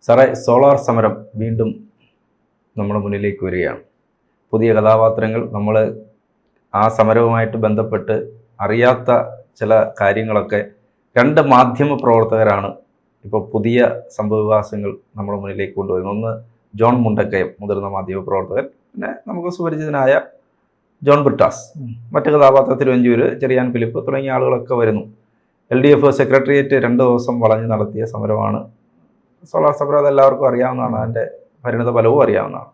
സാറേ, സോളാർ സമരം വീണ്ടും നമ്മുടെ മുന്നിലേക്ക് വരികയാണ്. പുതിയ കഥാപാത്രങ്ങൾ, നമ്മൾ ആ സമരവുമായിട്ട് ബന്ധപ്പെട്ട് അറിയാത്ത ചില കാര്യങ്ങളൊക്കെ രണ്ട് മാധ്യമ പ്രവർത്തകരാണ് ഇപ്പോൾ പുതിയ സംഭവവികാസങ്ങൾ നമ്മുടെ മുന്നിലേക്ക് കൊണ്ടുവരുന്നത്. ഒന്ന് ജോൺ മുണ്ടക്കയം, മുതിർന്ന മാധ്യമ പ്രവർത്തകൻ, പിന്നെ നമുക്ക് സുപരിചിതനായ ജോൺ ബ്രിട്ടാസ്, മറ്റ് കഥാപാത്ര തിരുവഞ്ചൂർ, ചെറിയാൻ ഫിലിപ്പ് തുടങ്ങിയ ആളുകളൊക്കെ വരുന്നു. LDF സെക്രട്ടേറിയറ്റ് 2 ദിവസം വളഞ്ഞ് നടത്തിയ സമരമാണ് സോളാർ സമരം. അതെല്ലാവർക്കും അറിയാവുന്നതാണ്, അതിൻ്റെ പരിണിത ഫലവും അറിയാവുന്നതാണ്.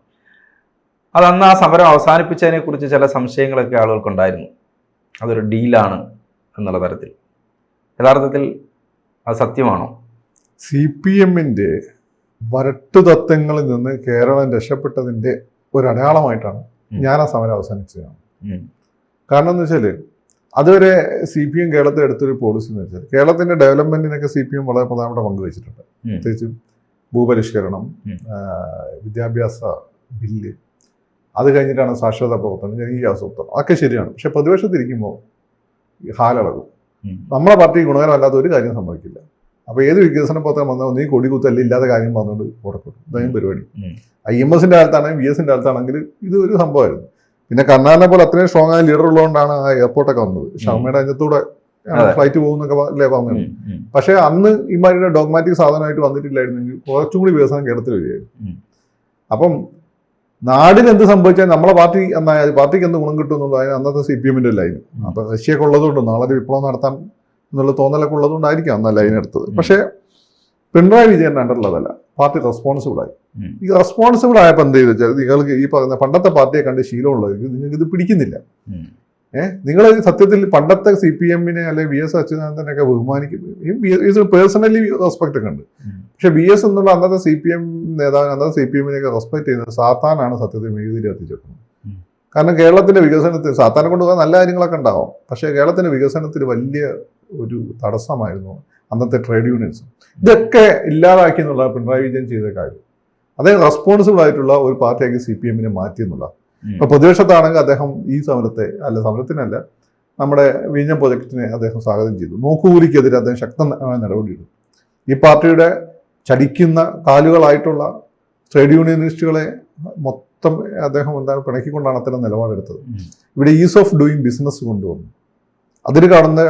അതന്ന് ആ സമരം അവസാനിപ്പിച്ചതിനെ കുറിച്ച് ചില സംശയങ്ങളൊക്കെ ആളുകൾക്കുണ്ടായിരുന്നു. അതൊരു ഡീലാണ് എന്നുള്ള തരത്തിൽ. യഥാർത്ഥത്തിൽ അത് സത്യമാണോ? CPM-ന്റെ വരട്ടു തത്വങ്ങളിൽ നിന്ന് കേരളം രക്ഷപ്പെട്ടതിൻ്റെ ഒരു അടയാളമായിട്ടാണ് ഞാൻ ആ സമരം അവസാനിച്ചതാണ്. കാരണം എന്ന് വെച്ചാൽ അതുവരെ CPM കേരളത്തിൽ എടുത്തൊരു പോളിസി എന്ന് വെച്ചാൽ കേരളത്തിന്റെ ഡെവലപ്മെന്റിനൊക്കെ CPM വളരെ പ്രധാനപ്പെട്ട പങ്ക് വെച്ചിട്ടുണ്ട്. പ്രത്യേകിച്ച് ഭൂപരിഷ്കരണം, വിദ്യാഭ്യാസ ബില്ല്, അത് കഴിഞ്ഞിട്ടാണ് സാക്ഷരതാ പ്രവർത്തനം, ജനകീയ ആസൂത്രണം, അതൊക്കെ ശരിയാണ്. പക്ഷെ പ്രതിപക്ഷത്തിരിക്കുമ്പോൾ ഹാലളകും. നമ്മളെ പാർട്ടി ഗുണകരമല്ലാത്ത ഒരു കാര്യം സംഭവിക്കില്ല. അപ്പോൾ ഏത് വികസന പ്രവർത്തനം വന്നാൽ ഒന്നീ കൊടികുത്തല്ല ഇല്ലാത്ത കാര്യം പറഞ്ഞുകൊണ്ട് കൊടുക്കും. ഇതായും പരിപാടി IMS-ന്റെ കാലത്താണെങ്കിൽ VS-ന്റെ കാലത്താണെങ്കിൽ ഇത് ഒരു സംഭവമായിരുന്നു. പിന്നെ കർണാടനെ പോലെ അത്രയും സ്ട്രോങ് ആയ ലീഡർ ഉള്ളതുകൊണ്ടാണ് ആ എയർപോർട്ടൊക്കെ വന്നത്. ഷർമ്മയുടെ അഞ്ചത്തൂടെ ഫ്ലൈറ്റ് പോകുന്നൊക്കെ അല്ലേ പറഞ്ഞത്. പക്ഷേ അന്ന് ഇമാരുടെ ഡോഗ്മാറ്റിക് സാധനമായിട്ട് വന്നിട്ടില്ലായിരുന്നെങ്കിൽ കുറച്ചും കൂടി വികസനം കേരളത്തിൽ വരികയായിരുന്നു. അപ്പം നാടിന് എന്ത് സംഭവിച്ചാൽ നമ്മളെ പാർട്ടി എന്നായാൽ പാർട്ടിക്ക് എന്ത് ഗുണം കിട്ടും എന്നുള്ളത് അന്നത്തെ CPM-ന്റെ ലൈൻ. അപ്പം റഷ്യയൊക്കെ ഉള്ളതുകൊണ്ട് നാളെ വിപ്ലവം നടത്താൻ എന്നുള്ള തോന്നലൊക്കെ ഉള്ളതുകൊണ്ടായിരിക്കും അന്ന് ലൈൻ എടുത്തത്. പക്ഷേ പിണറായി വിജയൻ്റെ അണ്ടറിലതല്ല, പാർട്ടി റെസ്പോൺസിബിളായി. ഈ റെസ്പോൺസിബിൾ ആയപ്പോൾ എന്ത് ചെയ്തു വെച്ചാൽ നിങ്ങൾക്ക് ഈ പറയുന്ന പണ്ടത്തെ പാർട്ടിയെ കണ്ട് ശീലമുള്ളവർക്ക് നിങ്ങൾക്ക് ഇത് പിടിക്കുന്നില്ല. നിങ്ങൾ സത്യത്തിൽ പണ്ടത്തെ CPM-നെ അല്ലെങ്കിൽ VS അച്യുതാനന്ദനെയൊക്കെ ബഹുമാനിക്കും, പേഴ്സണലി റെസ്പെക്ട് ഒക്കെ ഉണ്ട്. പക്ഷെ VS എന്നുള്ള അന്നത്തെ CPM നേതാവിന് അന്നത്തെ CPM-നെയൊക്കെ റെസ്പെക്ട് ചെയ്യുന്നത് സാത്താനാണ് സത്യത്തിൽ മെഴുകുതിരി കത്തിച്ചേക്കുന്നത്. കാരണം കേരളത്തിന്റെ വികസനത്തിന് സാത്താനെ കൊണ്ടുപോകാൻ നല്ല കാര്യങ്ങളൊക്കെ ഉണ്ടാവും, പക്ഷേ കേരളത്തിന്റെ വികസനത്തിന് വലിയ ഒരു തടസ്സമായിരുന്നു അന്നത്തെ ട്രേഡ് യൂണിയൻസ്. ഇതൊക്കെ ഇല്ലാതാക്കി എന്നുള്ള പിണറായി വിജയൻ ചെയ്ത കാര്യം. അദ്ദേഹം റെസ്പോൺസിബിൾ ആയിട്ടുള്ള ഒരു പാർട്ടിയാക്കി CPM-നെ മാറ്റി എന്നുള്ള. ഇപ്പൊ പ്രതിപക്ഷത്താണെങ്കിൽ അദ്ദേഹം ഈ സമരത്തിനല്ല നമ്മുടെ വിഴിഞ്ഞം പ്രൊജക്ടിനെ അദ്ദേഹം സ്വാഗതം ചെയ്തു. നോക്കുകൂലിക്കെതിരെ അദ്ദേഹം ശക്തമായ നടപടിയെടുത്തു. ഈ പാർട്ടിയുടെ ചലിക്കുന്ന കാലുകളായിട്ടുള്ള ട്രേഡ് യൂണിയനിസ്റ്റുകളെ മൊത്തം അദ്ദേഹം പിണക്കിക്കൊണ്ടാണ് അത്തരം നിലപാടെടുത്തത്. ഇവിടെ ഈസ് ഓഫ് ഡൂയിങ് ബിസിനസ് കൊണ്ടുവന്നു. അതിന് കാണുന്ന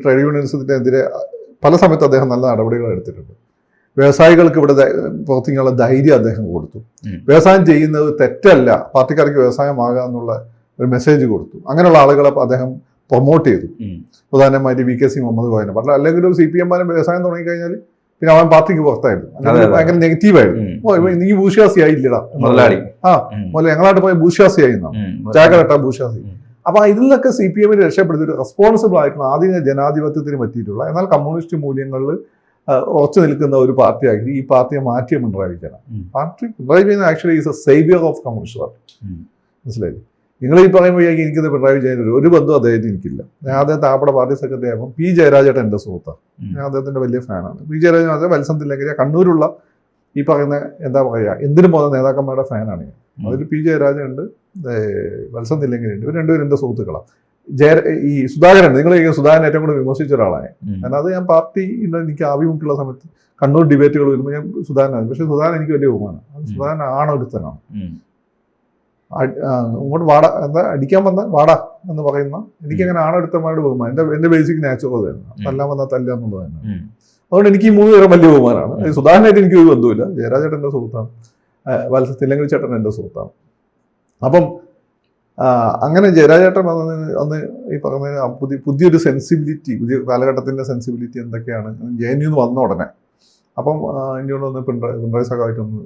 ട്രേഡ് യൂണിയൻസിനെതിരെ പല സമയത്ത് അദ്ദേഹം നല്ല നടപടികൾ എടുത്തിട്ടുണ്ട്. വ്യവസായികൾക്ക് ഇവിടെ പ്രവർത്തിക്കാനുള്ള ധൈര്യം അദ്ദേഹം കൊടുത്തു. വ്യവസായം ചെയ്യുന്നത് തെറ്റല്ല, പാർട്ടിക്കാർക്ക് വ്യവസായമാകാം എന്നുള്ള ഒരു മെസ്സേജ് കൊടുത്തു. അങ്ങനെയുള്ള ആളുകളെ അദ്ദേഹം പ്രൊമോട്ട് ചെയ്തു. പ്രധാനമായിട്ട് VKC മുഹമ്മദ് കോയനെ പറഞ്ഞു. അല്ലെങ്കിൽ ഒരു CPM-മാരും വ്യവസായം തുടങ്ങിക്കഴിഞ്ഞാൽ പിന്നെ അവൻ പാർട്ടിക്ക് പുറത്തായിരുന്നു, ഭയങ്കര നെഗറ്റീവായിരുന്നു. നീ ഭൂശ്വാസിയായില്ലടാ മുതലാളി, ഞങ്ങളായിട്ട് പോയ ഭൂശ്വാസിയായി, ജാഗ്രത ഭൂശ്വാസി. അപ്പൊ ഇതിൽ നിന്നൊക്കെ CPM-നെ രക്ഷപ്പെടുത്തി റെസ്പോൺസിബിൾ ആയിട്ടുള്ള ആധുനിക ജനാധിപത്യത്തിന് പറ്റിയിട്ടുള്ള എന്നാൽ കമ്മ്യൂണിസ്റ്റ് മൂല്യങ്ങളിൽ ഉറച്ചു നിൽക്കുന്ന ഒരു പാർട്ടിയാക്കി ഈ പാർട്ടിയെ മാറ്റിയ പിണറായി വിജയനാണ്. Pinarayi Vijayan actually is A Xavier of communist party. മനസ്സിലായി? നിങ്ങൾ ഈ പറയുമ്പോൾ എനിക്കത് പിണറായി വിജയൻ ഒരു ബന്ധം അദ്ദേഹത്തിന് എനിക്കില്ല. ഞാൻ അദ്ദേഹത്തെ ആപ്പടെ പാർട്ടി സെക്രട്ടറി ആകുമ്പോൾ P. ജയരാജേട്ടൻ എൻ്റെ സുഹൃത്താണ്. ഞാൻ അദ്ദേഹത്തിന്റെ വലിയ ഫാനാണ്. P. ജയരാജൻ വത്സന്തില്ലെങ്കിൽ കണ്ണൂരുള്ള ഈ പറയുന്ന എന്താ പറയുക എന്തിനു പോകുന്ന നേതാക്കന്മാരുടെ ഫാനാണ് ഞാൻ. അതിൽ P. ജയരാജൻ ഉണ്ട്, വത്സന്തില്ലെങ്കിൽ ഉണ്ട്. ഇവർ രണ്ടുപേരും എൻ്റെ സുഹൃത്തുക്കളാണ്. ഈ സുധാകരൻ, നിങ്ങൾ സുധാകരൻ ഏറ്റവും കൂടുതൽ വിമർശിച്ച ഒരാളാണ്. കാരണം അത് ഞാൻ പാർട്ടി എനിക്ക് ആഭിമുഖ്യമുള്ള സമയത്ത് കണ്ണൂർ ഡിബേറ്റുകൾ വരുമ്പോൾ ഞാൻ സുധാകരനാണ്. പക്ഷെ സുധാകരൻ എനിക്ക് വലിയ ബഹുമാനമാണ്. സുധാകരൻ ആണൊരുത്തനാണ്. ഇങ്ങോട്ട് വാട എന്താ അടിക്കാൻ വന്നാൽ വാടാ എന്ന് പറയുന്ന എനിക്കങ്ങനെ ആണൊരുത്തന്മാരുടെ ബഹുമാനം എൻ്റെ ബേസിക് നാച്ചുറൽ തന്നെ. തല്ലാൻ വന്നാൽ തല്ല എന്നുള്ളത് തന്നെ. അതുകൊണ്ട് എനിക്ക് ഈ 3 പേരും വലിയ ബഹുമാനമാണ്. സുധാകരനായിട്ട് എനിക്ക് ഒരു ബന്ധമില്ല. ജയരാജേട്ടൻ എൻ്റെ സുഹൃത്താണ്, തില്ലങ്കരി ചേട്ടൻ എൻ്റെ സുഹൃത്താണ്. അപ്പം അങ്ങനെ ജയരാജേട്ടൻ അന്ന് ഈ പറഞ്ഞ പുതിയൊരു സെൻസിബിലിറ്റി, പുതിയ കാലഘട്ടത്തിൻ്റെ സെൻസിബിലിറ്റി എന്തൊക്കെയാണ് JNU വന്ന ഉടനെ. അപ്പം എന്നോട് ഒന്ന് പിണറായി സഖാവായിട്ടൊന്ന്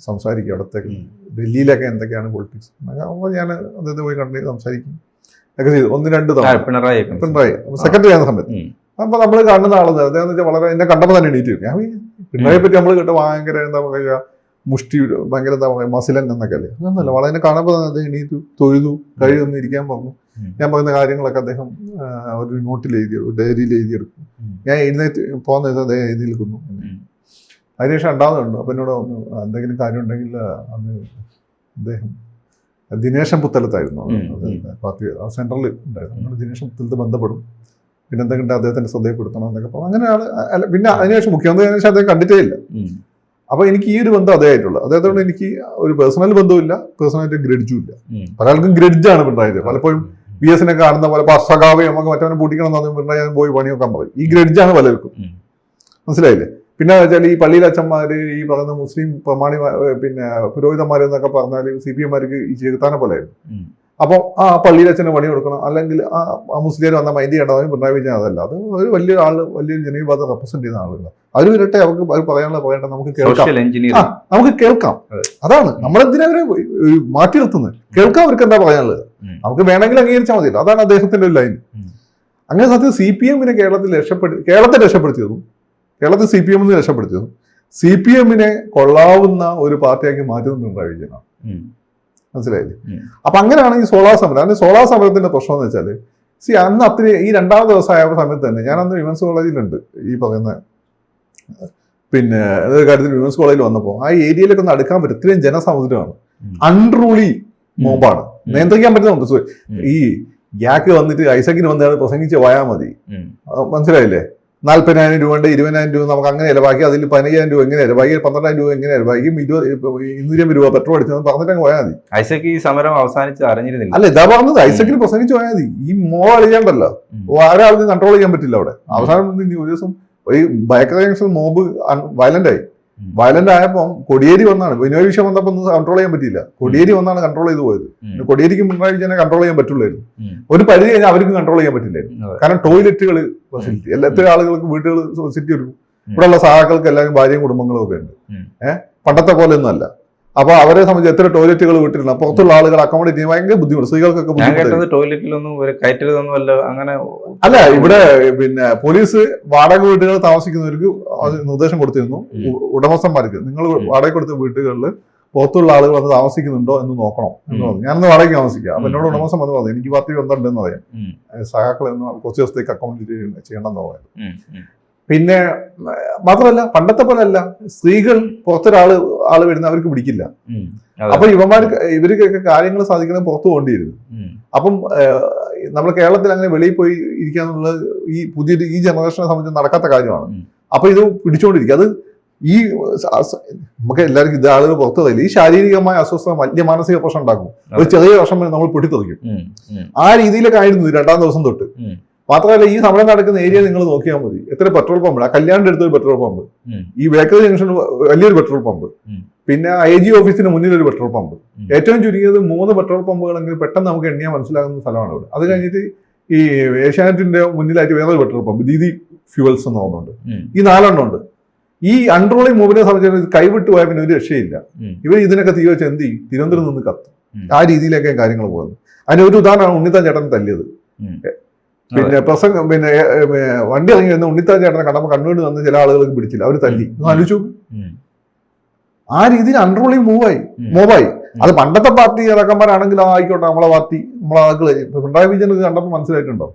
സംസാരിക്കും, അവിടത്തേക്ക് ഡൽഹിയിലൊക്കെ എന്തൊക്കെയാണ് പൊളിറ്റിക്സ് എന്നൊക്കെ. അപ്പോൾ ഞാൻ അദ്ദേഹത്തെ പോയി കണ്ട് സംസാരിക്കും ഒക്കെ ചെയ്തു. 1-2 തവണ പിണറായി സെക്രട്ടറി ആകുന്ന സമയത്ത്. അപ്പോൾ നമ്മൾ കാണുന്ന ആളെന്ന് അദ്ദേഹം വെച്ചാൽ വളരെ എന്നെ കണ്ടപ്പോൾ തന്നെ എണീറ്റ് വരും. ഞാൻ പിണറായിയെ പറ്റി നമ്മൾ കേട്ട് ഭയങ്കര എന്താ പറയുക മുഷ്ടി, ഭയങ്കര എന്താ പറയുക മസിലൻ എന്നൊക്കെ അല്ലേ. അങ്ങനല്ല, വളരെ കാണുമ്പോൾ തന്നെ അദ്ദേഹം എണീറ്റു, തൊഴുതു, കഴിയൊന്നും ഇരിക്കാൻ പറഞ്ഞു. ഞാൻ പറയുന്ന കാര്യങ്ങളൊക്കെ അദ്ദേഹം ഒരു നോട്ടിൽ ഡയറിയിൽ എഴുതിയെടുക്കും. ഞാൻ എഴുന്നേറ്റ് പോകുന്ന അദ്ദേഹം എഴുതി നിൽക്കുന്നു. അതിനുശേഷം ഉണ്ടാകുന്നുണ്ട്. അപ്പം എന്നോട് എന്തെങ്കിലും കാര്യം ഉണ്ടെങ്കിൽ അന്ന് അദ്ദേഹം ദിനേശൻ പുത്തലത്തായിരുന്നു പാർട്ടി സെൻട്രലിൽ ഉണ്ടായിരുന്നു. ദിനേശൻ പുത്തലത്ത് ബന്ധപ്പെടും, പിന്നെ എന്തെങ്കിലും അദ്ദേഹത്തിന്റെ ശ്രദ്ധയപ്പെടുത്തണം എന്നൊക്കെ പറഞ്ഞു. അങ്ങനെയാണ്. പിന്നെ അതിനുശേഷം മുഖ്യമന്ത്രി അതിനുശേഷം അദ്ദേഹം കണ്ടിട്ടേ ഇല്ല. അപ്പൊ എനിക്ക് ഈ ഒരു ബന്ധം അദ്ദേഹമായിട്ടുള്ളൂ. അദ്ദേഹത്തോട് എനിക്ക് ഒരു പേഴ്സണൽ ബന്ധവുമില്ല, പേഴ്സണായിട്ട് ഗ്രഡ്ജും ഇല്ല. പലർക്കും ഗ്രഡ്ജാണ് പിണറായി. പലപ്പോഴും PS കാണുന്ന പോലെ സഖാവെ നമുക്ക് മറ്റവനെ പൂട്ടിക്കണം എന്ന് പറഞ്ഞാൽ പിണറായി പോയി പണി നോക്കാൻ പറയും. ഈ ഗ്രഡ്ജാണ് പലർക്കും. മനസ്സിലായില്ലേ? പിന്നെ വെച്ചാൽ ഈ പള്ളിയിലെ അച്ഛന്മാര്, ഈ പറയുന്ന മുസ്ലിം പ്രമാണി പുരോഹിതന്മാരെന്നൊക്കെ പറഞ്ഞാൽ CPM-മാർക്ക് ഈ ചെകുത്താനെ പോലെയായിരുന്നു. അപ്പോൾ ആ പള്ളിയിലെ അച്ഛന് പണി കൊടുക്കണം, അല്ലെങ്കിൽ ആ മുസ്ലിം വന്ന മൈൻഡ് ചെയ്യേണ്ടതാണ് പിണറായി വിജയൻ. അതല്ല, അത് ഒരു വലിയ ആള്, വലിയൊരു ജനവിഭാഗം റെപ്രസെന്റ് ചെയ്യുന്ന ആളുകൾ. അവർ വരട്ടെ, അവർക്ക് പറയാനുള്ള പറയണ്ട, നമുക്ക് കേൾക്കാം. നമുക്ക് കേൾക്കാം. അതാണ് നമ്മളെന്തിനാ അവരെ മാറ്റി നിർത്തുന്നത്? കേൾക്കാം അവർക്ക് എന്താ പറയാനുള്ളത്. നമുക്ക് വേണമെങ്കിൽ അംഗീകരിച്ചാൽ മതിയല്ലോ. അതാണ് അദ്ദേഹത്തിന്റെ ഒരു ലൈൻ. അങ്ങനെ സത്യം CPM-നെ കേരളത്തെ രക്ഷപ്പെടുത്തിയതും കേരളത്തിൽ CPM-നെ രക്ഷപ്പെടുത്തിയതും CPM-നെ കൊള്ളാവുന്ന ഒരു പാർട്ടിയാക്കി മാറ്റുന്നത് പിണറായി വിജയനാണ്. മനസ്സിലായില്ലേ? അപ്പൊ അങ്ങനെയാണ് ഈ സോളാർ സമരം. അതിന് സോളാർ സമരത്തിന്റെ പ്രശ്നം എന്ന് വെച്ചാല് അന്ന് ഈ 2ാം ദിവസമായ സമയത്ത് തന്നെ ഞാൻ അന്ന് വിമൻസ് കോളേജിലുണ്ട്. ഈ പറയുന്ന കാര്യത്തിൽ വിമൻസ് കോളേജിൽ വന്നപ്പോൾ ആ ഏരിയയിലൊക്കെ ഒന്ന് അടുക്കാൻ പറ്റും. ഇത്രയും ജനസമുദ്രമാണ്. അൺറൂളി മോബാണ്, നിയന്ത്രിക്കാൻ പറ്റുന്നുണ്ട്. ഈ ഗ്യാക്ക് വന്നിട്ട് ഐസക്കിന് വന്നാണ് പ്രസംഗിച്ച് പോയാൽ മതി. മനസ്സിലായില്ലേ? 40,000 രൂപ 20,000 രൂപ നമുക്ക് അങ്ങനെ ചിലവാക്കി, അതിൽ 15,000 രൂപ എങ്ങനെ ചിലവാക്കി, 12,000 രൂപ എങ്ങനെ ചിലവാക്കി, 220 രൂപ പെട്രോൾ അടിച്ചത് പറഞ്ഞിട്ടങ്ങ് പോയാൽ മതി. ഐസക് ഈ സമരം അവസാനിച്ച് അറിഞ്ഞിരുന്നില്ല. അല്ല, ഇതാ പറഞ്ഞത്, ഐസക്കിന് പ്രസംഗിച്ച് പോയാൽ മതി. ഈ അളിയാണ്ടല്ലോ, ഒരാൾക്ക് കൺട്രോൾ ചെയ്യാൻ പറ്റില്ല അവിടെ. അവസാനം ഒരു ദിവസം ഒരു ബൈക്ക് മോബ് വയലന്റ് ആയപ്പോൾ കൊടിയേരി വന്നാണ്. ബിനോയ് വിശ്വം വന്നപ്പോൾ ഒന്നും കൺട്രോൾ ചെയ്യാൻ പറ്റിയില്ല. കൊടിയേരി വന്നാണ് കൺട്രോൾ ചെയ്ത് പോയത്. കൊടിയേരിക്കും പിണറായി വിജയനെ കൺട്രോൾ ചെയ്യാൻ പറ്റുള്ളായിരുന്നു. ഒരു പരിധി കഴിഞ്ഞാൽ അവർക്കും കൺട്രോൾ ചെയ്യാൻ പറ്റില്ലായിരുന്നു. കാരണം ടോയ്ലറ്റുകൾ ഫെസിലിറ്റി, എത്ര ആളുകൾക്ക് വീട്ടുകൾ ഫെസിലിറ്റി ഒരുക്കും. ഇവിടെയുള്ള സഹാക്കൾക്ക് എല്ലാവരും ഭാര്യയും കുടുംബങ്ങളും ഒക്കെ ഉണ്ട്. പണ്ടത്തെ പോലെ ഒന്നും അല്ല. അപ്പൊ അവരെ സംബന്ധിച്ച് എത്ര ടോയ്ലറ്റുകൾ വീട്ടിലുണ്ട്. പുറത്തുള്ള ആളുകൾ അക്കോമഡേറ്റ് ചെയ്യാൻ ഭയങ്കര ബുദ്ധിമുട്ട്. സ്ത്രീകൾക്കൊക്കെ അല്ല, ഇവിടെ പോലീസ് വാടക വീടുകൾ താമസിക്കുന്നവർക്ക് നിർദ്ദേശം കൊടുത്തിരുന്നു, ഉടമസ്ഥന്മാർക്ക്, നിങ്ങൾ വാടക കൊടുത്ത വീടുകളിൽ പുറത്തുള്ള ആളുകൾ വന്ന് താമസിക്കുന്നുണ്ടോ എന്ന് നോക്കണം എന്ന് പറഞ്ഞു. ഞാനൊന്ന് വാടകയ്ക്ക് താമസിക്കാം. അപ്പൊ എന്നോട് ഉടമസ്ഥൻ വന്ന് പറഞ്ഞു, എനിക്ക് പാർട്ടി ബന്ധമുണ്ടെന്ന് പറയാം, സഹാക്കൾ കുറച്ച് ദിവസത്തേക്ക് അക്കോമഡേറ്റ് ചെയ്യണമെന്ന് പറയാം. പിന്നെ മാത്രമല്ല, പണ്ടത്തെ പോലെ അല്ല, സ്ത്രീകൾ പുറത്തൊരാള് വരുന്ന അവർക്ക് പിടിക്കില്ല. അപ്പൊ ഇവർക്കൊക്കെ കാര്യങ്ങൾ സാധിക്കണം പുറത്തു പോകേണ്ടിയിരുന്നു. അപ്പം നമ്മൾ കേരളത്തിൽ അങ്ങനെ വെളിയിൽ പോയി ഇരിക്കാന്നുള്ളത് ഈ ജനറേഷനെ സംബന്ധിച്ച് നടക്കാത്ത കാര്യമാണ്. അപ്പൊ ഇത് പിടിച്ചുകൊണ്ടിരിക്കുക. അത് ഈ നമുക്ക് എല്ലാവർക്കും ഇത് ആളുകൾ പുറത്തു തരില്ല. ഈ ശാരീരികമായ അസ്വസ്ഥത വലിയ മാനസിക പ്രശ്നം ഉണ്ടാക്കും. ഒരു ചെറിയ വർഷം വരെ നമ്മൾ പൊട്ടിത്തെറിക്കും. ആ രീതിയിലൊക്കെ ആയിരുന്നു 2ാം ദിവസം തൊട്ട്. മാത്രമല്ല, ഈ സമരം നടക്കുന്ന ഏരിയ നിങ്ങൾ നോക്കിയാൽ മതി. എത്ര പെട്രോൾ പമ്പ്, ആ കല്യാണിന്റെ അടുത്തൊരു പെട്രോൾ പമ്പ്, ഈ ബേക്കറി ജംഗ്ഷനിൽ വലിയൊരു പെട്രോൾ പമ്പ്, പിന്നെ IG ഓഫീസിന് മുന്നിൽ ഒരു പെട്രോൾ പമ്പ്. ഏറ്റവും ചുരുങ്ങിയത് 3 പെട്രോൾ പമ്പുകളെങ്കിൽ പെട്ടെന്ന് നമുക്ക് എണ്ണിയാൽ മനസ്സിലാകുന്ന സ്ഥലമാണ് ഇവിടെ. അത് കഴിഞ്ഞിട്ട് ഈ ഏഷ്യാനെറ്റിന്റെ മുന്നിലായിട്ട് വേറൊരു പെട്രോൾ പമ്പ്, ദീദി ഫ്യൂവൽസ് എന്ന് തോന്നുന്നുണ്ട്. ഈ 4 ഉണ്ട്. ഈ അൺറോളിംഗ് മൂവിനെ സംബന്ധിച്ച് കൈവിട്ട് പോയാൽ പിന്നെ ഒരു രക്ഷയില്ല. ഇവർ ഇതിനൊക്കെ തീ വെച്ച് എന്ത് ചെയ്യും? തിരുവനന്തപുരം നിന്ന് കത്തും. ആ രീതിയിലൊക്കെ കാര്യങ്ങൾ പോകുന്നത്. അതിന് ഒരു ഉദാഹരണമാണ് ഉണ്ണിത്താൻ ചേട്ടൻ തല്ലിയത്. പിന്നെ വണ്ടി ഇറങ്ങി വരുന്ന ഉണ്ണിത്താൻ ചേട്ടനെ കണ്ടപ്പോൾ കണ്ണൂരിൽ വന്ന് ചില ആളുകൾക്ക് പിടിച്ചില്ല, അവർ തല്ലി. ആലോചിച്ചു. ആ രീതിയിൽ അൺറോളിംഗ് മൂവായി. അത് പണ്ടത്തെ പാർട്ടി നേതാക്കന്മാരാണെങ്കിൽ ആയിക്കോട്ടെ, നമ്മളെ പാർട്ടി, നമ്മളെ ആളുകൾ. പിണറായി വിജയൻ ഇത് കണ്ടപ്പോൾ മനസ്സിലായിട്ടുണ്ടോ?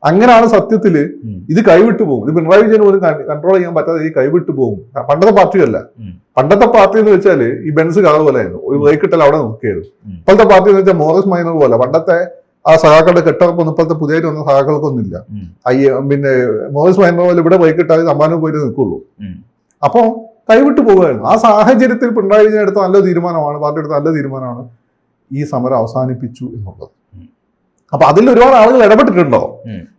അങ്ങനെയാണ് സത്യത്തില് ഇത് കൈവിട്ടു പോകും. ഇത് പിണറായി വിജയൻ പോലും കൺട്രോൾ ചെയ്യാൻ പറ്റാതെ ഈ കൈവിട്ടു പോകും. പണ്ടത്തെ പാർട്ടിയല്ല. പണ്ടത്തെ പാർട്ടി എന്ന് വെച്ചാൽ ഈ ബെൻസ് കാർ പോലെ ആയിരുന്നു, ഒരു ബ്രേക്ക് ഇട്ടാൽ അവിടെ നോക്കിയത്. ഇപ്പോഴത്തെ പാർട്ടി എന്ന് വെച്ചാൽ മോറിസ് മൈനർ പോലെ. പണ്ടത്തെ ആ സഹാക്കളുടെ കെട്ടുറപ്പൊന്നും ഇപ്പോഴത്തെ പുതിയതായിട്ട് വന്ന സഹാക്കൾക്കൊന്നുമില്ല. പിന്നെ മോറിസ് മൈനർ പോലെ ഇവിടെ ബ്രേക്ക് ഇട്ടാൽ സമ്മാനം പോയിട്ട് നിൽക്കുള്ളൂ. അപ്പോൾ കൈവിട്ടു പോകുമായിരുന്നു. ആ സാഹചര്യത്തിൽ പിണറായി വിജയൻ എടുത്ത നല്ല തീരുമാനമാണ്, പാർട്ടി എടുത്ത നല്ല തീരുമാനമാണ് ഈ സമരം അവസാനിപ്പിച്ചു എന്നുള്ളത്. അപ്പൊ അതിൽ ഒരുപാട് ആളുകൾ ഇടപെട്ടിട്ടുണ്ടാവും.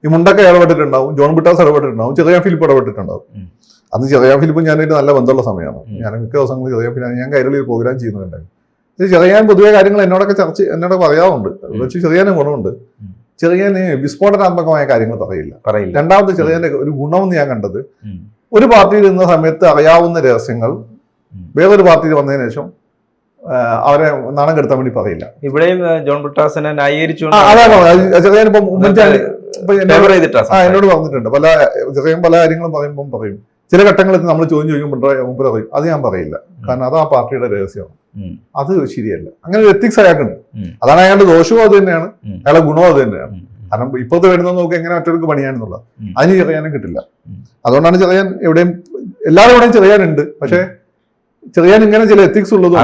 ഈ മുണ്ടൊക്കെ ഇടപെട്ടിട്ടുണ്ടാവും, ജോൺ ബിട്ടാസ് ഇടപെട്ടിട്ടുണ്ടാവും, ചെറിയാൻ ഫിലിപ്പ് ഇടപെട്ടിട്ടുണ്ടാവും. അത് ചെറിയാൻ ഫിലിപ്പ് ഞാനായിട്ട് നല്ല ബന്ധമുള്ള സമയമാണ്. ഞാൻ മിക്ക ദിവസങ്ങളിൽ ചെറിയാൻ ഫിലിപ്പ് ഞാൻ കൈരളിയിൽ പ്രോഗ്രാം ചെയ്യുന്നുണ്ടായിരുന്നു. ചെറിയാൻ പൊതുവെ കാര്യങ്ങൾ എന്നോട് പറയാറുണ്ട്. പക്ഷേ ചെറിയാനും ഗുണമുണ്ട്. ചെറിയാന് വിസ്ഫോടനാത്മകമായ കാര്യങ്ങൾ പറയില്ല. രണ്ടാമത് ചെറിയാന്റെ ഒരു ഗുണമെന്ന് ഞാൻ കണ്ടത്, ഒരു പാർട്ടിയിൽ ഇരുന്ന സമയത്ത് അറിയാവുന്ന രഹസ്യങ്ങൾ വേറൊരു പാർട്ടിയിൽ വന്നതിന് ശേഷം അവരെ നാണം കെടുത്താൻ വേണ്ടി പറയില്ല. ഇവിടെയും ജോൺ ബ്രിട്ടാസിനെ ന്യായീകരിച്ചു. ചെറിയാനിപ്പം ഉമ്മൻചാണ്ടി എന്നോട് പറഞ്ഞിട്ടുണ്ട്. ചെറിയ പല കാര്യങ്ങളും പറയുമ്പം പറയും. ചില ഘട്ടങ്ങളിൽ നമ്മൾ ചോദ്യം ചോദിക്കുമ്പോൾ മുമ്പ് പറയും, അത് ഞാൻ പറയില്ല, കാരണം അത് ആ പാർട്ടിയുടെ രഹസ്യമാണ്, അത് ശരിയല്ല. അങ്ങനെ ഒരു എത്തിക്സ് അയാൾക്കുണ്ട്. അതാണ് അയാളുടെ ദോഷവും അത് തന്നെയാണ്, അയാളുടെ ഗുണവും അത് തന്നെയാണ്. കാരണം ഇപ്പോഴത്തെ വരുന്നത് നോക്കി എങ്ങനെ മറ്റവർക്ക് പണിയാണെന്നുള്ളത് അതിന് ചെറിയാനും കിട്ടില്ല. അതുകൊണ്ടാണ് ചെറിയാൻ എവിടെയും എല്ലാവരും എവിടെയും ചെറിയാനുണ്ട്. പക്ഷെ ചെറിയാൻ ഇങ്ങനെ ചില എത്തിക്സ് ഉള്ളത്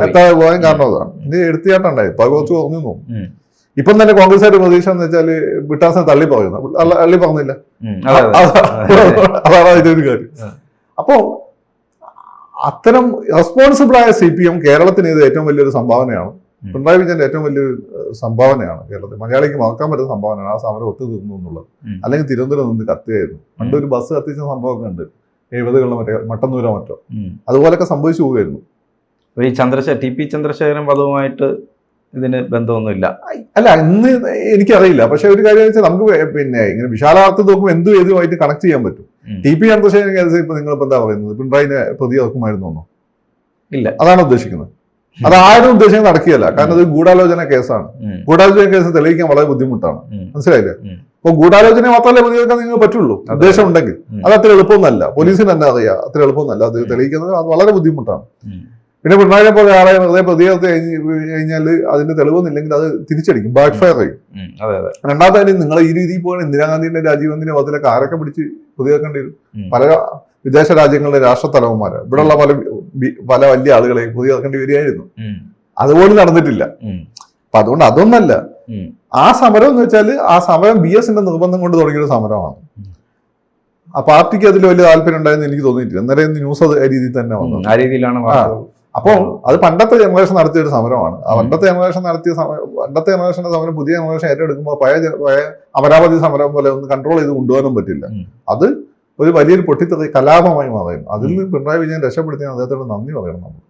എത്താതെ പോകാൻ കാരണം അതാണ്. ഇത് എടുത്തിയാട്ടുണ്ടായി. ഇപ്പൊ കുറച്ച് കുറഞ്ഞു തോന്നും. ഇപ്പം തന്നെ കോൺഗ്രസ്സുകാരുടെ പ്രതീക്ഷ എന്ന് വെച്ചാല് ബിട്ടാസിനെ തള്ളി പറഞ്ഞില്ല. അതാണ് ഇതിന്റെ കാര്യം. അപ്പോ അത്തരം റെസ്പോൺസിബിൾ ആയ CPM കേരളത്തിന് ഇത് ഏറ്റവും വലിയൊരു സംഭാവനയാണ്. പിണറായി വിജയന്റെ ഏറ്റവും വലിയൊരു സംഭാവനയാണ് കേരളത്തിൽ. മലയാളിക്ക് മറക്കാൻ പറ്റുന്ന സംഭാവനയാണ് ആ സമരം ഒത്തുതീർന്നു എന്നുള്ളത്. അല്ലെങ്കിൽ തിരുവനന്തപുരം നിന്ന് കത്തുകയായിരുന്നു. പണ്ടൊരു ബസ് കത്തിച്ച സംഭവമൊക്കെ ഉണ്ട് 70കളിലെ മറ്റേ മട്ടന്നൂരോ മറ്റോ, അതുപോലൊക്കെ സംഭവിച്ചു പോവുകയായിരുന്നു. ഈ TP ചന്ദ്രശേഖരൻ വധവുമായിട്ട് ഇതിന് ബന്ധമൊന്നുമില്ല. അല്ല, ഇന്ന് എനിക്കറിയില്ല. പക്ഷെ ഒരു കാര്യം വെച്ചാൽ നമുക്ക് പിന്നെ ഇങ്ങനെ വിശാലാർത്ഥം നോക്കുമ്പോൾ എന്തും ഏതുമായിട്ട് കണക്ട് ചെയ്യാൻ പറ്റും. TP ചന്ദ്രശേഖരൻ കേസ് ഇപ്പൊ നിങ്ങളിപ്പോ എന്താ പറയുന്നത്, പിണറായിനെ പ്രതി ഇറക്കുമായിരുന്നോ? ഇല്ല, അതാണ് ഉദ്ദേശിക്കുന്നത്. അത് ആരും ഉദ്ദേശിക്കുന്നത് നടക്കുകയല്ല. കാരണം അത് ഗൂഢാലോചന കേസാണ്. ഗൂഢാലോചന കേസ് തെളിയിക്കാൻ വളരെ ബുദ്ധിമുട്ടാണ്. മനസ്സിലായില്ലേ? അപ്പൊ ഗൂഢാലോചന മാത്രമല്ലേ പ്രതികൾക്കാൻ നിങ്ങൾക്ക് പറ്റുള്ളൂ, ഉദ്ദേശം ഉണ്ടെങ്കിൽ. അത് അത്ര എളുപ്പമൊന്നല്ല. പോലീസിന് തന്നെ അറിയാം അത്ര എളുപ്പമൊന്നല്ല. അത് തെളിയിക്കുന്നത് അത് വളരെ ബുദ്ധിമുട്ടാണ്. പിന്നെ പിണറായിനെ പോലെ ആളെ വെറുതെ പ്രതികരണത്തെ കഴിഞ്ഞാൽ അതിന്റെ തെളിവൊന്നുമില്ലെങ്കിൽ അത് തിരിച്ചടിക്കും, ബാക്ക് ഫയർ ചെയ്യും. രണ്ടാമത്തെ കാര്യം, നിങ്ങൾ ഈ രീതിയിൽ പോകണം. ഇന്ദിരാഗാന്ധിന്റെ രാജീവ് ഗാന്ധിന്റെ വധത്തിലൊക്കെ ആരൊക്കെ പിടിച്ച് പ്രതികേൾക്കേണ്ടി വരും? പല വിദേശ രാജ്യങ്ങളിലെ രാഷ്ട്രത്തലവന്മാര്, ഇവിടെയുള്ള പല വലിയ ആളുകളെ പ്രതികേൾക്കേണ്ടി വരികയായിരുന്നു. അതുപോലും നടന്നിട്ടില്ല. അപ്പൊ അതുകൊണ്ട് അതൊന്നല്ല. ആ സമരം എന്ന് വെച്ചാൽ ആ സമരം BSന്റെ നിർബന്ധം കൊണ്ട് തുടങ്ങിയൊരു സമരമാണ്. ആ പാർട്ടിക്ക് അതിൽ വലിയ താല്പര്യം ഉണ്ടായെന്ന് എനിക്ക് തോന്നിയിട്ടില്ല. അന്നേരം ന്യൂസ് അത് രീതിയിൽ തന്നെ വന്നു. ആ രീതിയിലാണ്. അപ്പോൾ അത് പണ്ടത്തെ ജനറേഷൻ നടത്തിയ ഒരു സമരമാണ്. ആ പണ്ടത്തെ ജനറേഷന്റെ സമരം പുതിയ ജനറേഷൻ ഏറ്റെടുക്കുമ്പോൾ പഴയ അമരാവതി സമരം പോലെ ഒന്ന് കൺട്രോൾ ചെയ്ത് കൊണ്ടുപോകാനും പറ്റില്ല. അത് ഒരു വലിയൊരു പൊട്ടിത്തെറി കലാപമായി മാറും. അതിൽ നിന്ന് പിണറായി വിജയൻ രക്ഷപ്പെടുത്തിയ അദ്ദേഹത്തോട് നന്ദി പറയണം നമ്മൾ.